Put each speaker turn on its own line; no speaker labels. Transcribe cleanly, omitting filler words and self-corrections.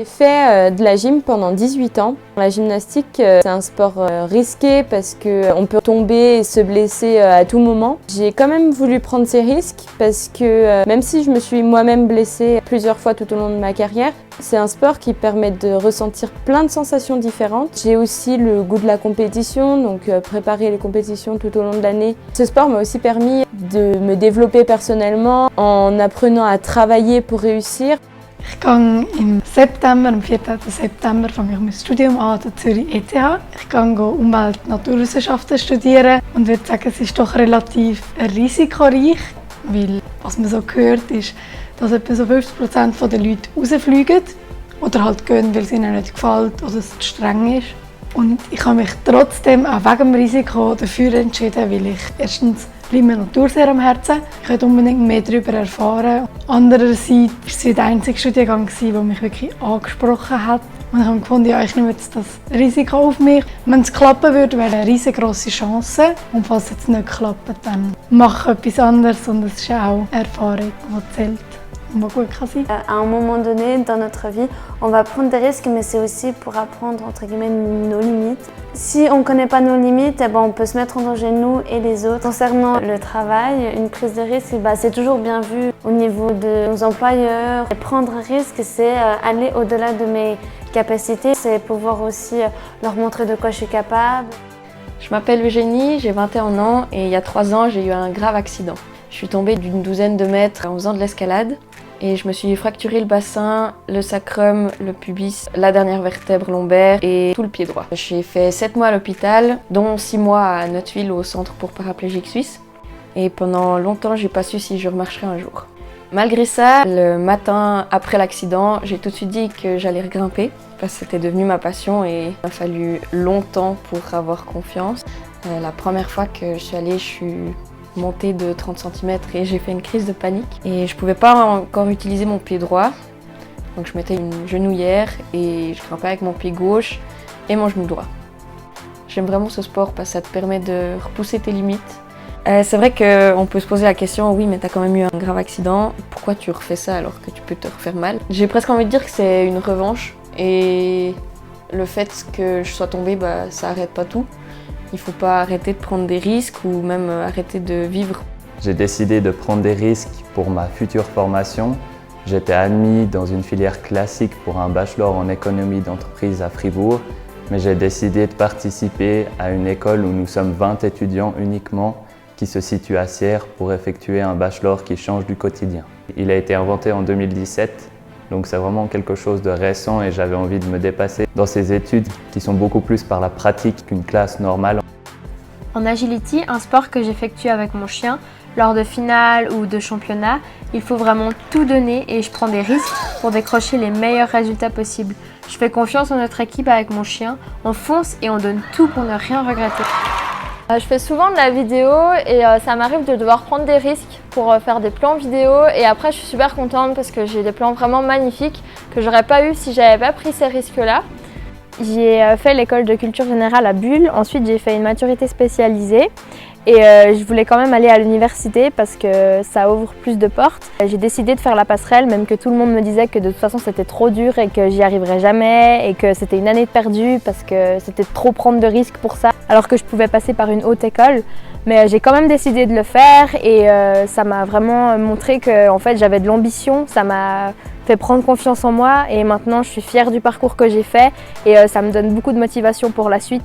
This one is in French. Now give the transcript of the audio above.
J'ai fait de la gym pendant 18 ans. La gymnastique, c'est un sport risqué parce qu'on peut tomber et se blesser à tout moment. J'ai quand même voulu prendre ces risques parce que même si je me suis moi-même blessée plusieurs fois tout au long de ma carrière, c'est un sport qui permet de ressentir plein de sensations différentes. J'ai aussi le goût de la compétition, donc préparer les compétitions tout au long de l'année. Ce sport m'a aussi permis de me développer personnellement en apprenant à travailler pour réussir.
Ich gehe im September, am 14. September, fange ich mein Studium an an Zürich ETH. Ich gehe Umwelt- und Naturwissenschaften studieren und würde sagen, es ist doch relativ risikoreich, weil was man so hört, ist, dass etwa so 50% der Leute rausfliegen oder halt gehen, weil es ihnen nicht gefällt oder es zu streng ist. Und ich habe mich trotzdem auch wegen dem Risiko dafür entschieden, weil ich erstens liegt mir Natur sehr am Herzen. Ich wollte unbedingt mehr darüber erfahren. Andererseits war es der einzige Studiengang, der mich wirklich angesprochen hat. Und ich habe gefunden, ja, ich nehme jetzt das Risiko auf mich. Wenn es klappen würde, wäre eine riesengroße Chance. Und falls es jetzt nicht klappt, dann mache ich etwas anderes. Und es ist auch eine Erfahrung, die zählt.
À un moment donné dans notre vie, on va prendre des risques, mais c'est aussi pour apprendre entre guillemets nos limites. Si on ne connaît pas nos limites, eh ben, on peut se mettre en danger nous et les autres. Concernant le travail, une prise de risque, c'est toujours bien vu au niveau de nos employeurs. Et prendre un risque, c'est aller au-delà de mes capacités, c'est pouvoir aussi leur montrer de quoi je suis capable.
Je m'appelle Eugénie, j'ai 21 ans et il y a 3 ans, j'ai eu un grave accident. Je suis tombée d'une douzaine de mètres en faisant de l'escalade et je me suis fracturé le bassin, le sacrum, le pubis, la dernière vertèbre lombaire et tout le pied droit. J'ai fait 7 mois à l'hôpital, dont 6 mois à Notteville au centre pour paraplégiques suisse. Et pendant longtemps, j'ai pas su si je remarcherais un jour. Malgré ça, le matin après l'accident, j'ai tout de suite dit que j'allais regrimper parce que c'était devenu ma passion et il a fallu longtemps pour avoir confiance. La première fois que je suis allée, je suis montée de 30 cm et j'ai fait une crise de panique. Et je pouvais pas encore utiliser mon pied droit, donc je mettais une genouillère et je grimpais avec mon pied gauche et mon genou droit. J'aime vraiment ce sport parce que ça te permet de repousser tes limites. C'est vrai qu'on peut se poser la question, oui mais t'as quand même eu un grave accident, pourquoi tu refais ça alors que tu peux te refaire mal? J'ai presque envie de dire que c'est une revanche et le fait que je sois tombée, ça arrête pas tout. Il ne faut pas arrêter de prendre des risques ou même arrêter de vivre.
J'ai décidé de prendre des risques pour ma future formation. J'étais admis dans une filière classique pour un bachelor en économie d'entreprise à Fribourg, mais j'ai décidé de participer à une école où nous sommes 20 étudiants uniquement qui se situe à Sierre pour effectuer un bachelor qui change du quotidien. Il a été inventé en 2017. Donc c'est vraiment quelque chose de récent et j'avais envie de me dépasser dans ces études qui sont beaucoup plus par la pratique qu'une classe normale.
En agility, un sport que j'effectue avec mon chien, lors de finales ou de championnats, il faut vraiment tout donner et je prends des risques pour décrocher les meilleurs résultats possibles. Je fais confiance en notre équipe avec mon chien, on fonce et on donne tout pour ne rien regretter.
Je fais souvent de la vidéo et ça m'arrive de devoir prendre des risques pour faire des plans vidéo et après je suis super contente parce que j'ai des plans vraiment magnifiques que j'aurais pas eu si j'avais pas pris ces risques-là. J'ai fait l'école de culture générale à Bulle, ensuite j'ai fait une maturité spécialisée et je voulais quand même aller à l'université parce que ça ouvre plus de portes. J'ai décidé de faire la passerelle, même que tout le monde me disait que de toute façon c'était trop dur et que j'y arriverais jamais et que c'était une année de perdu parce que c'était trop prendre de risques pour ça, alors que je pouvais passer par une haute école. Mais j'ai quand même décidé de le faire et ça m'a vraiment montré que en fait, j'avais de l'ambition, ça m'a fait prendre confiance en moi et maintenant je suis fière du parcours que j'ai fait et ça me donne beaucoup de motivation pour la suite.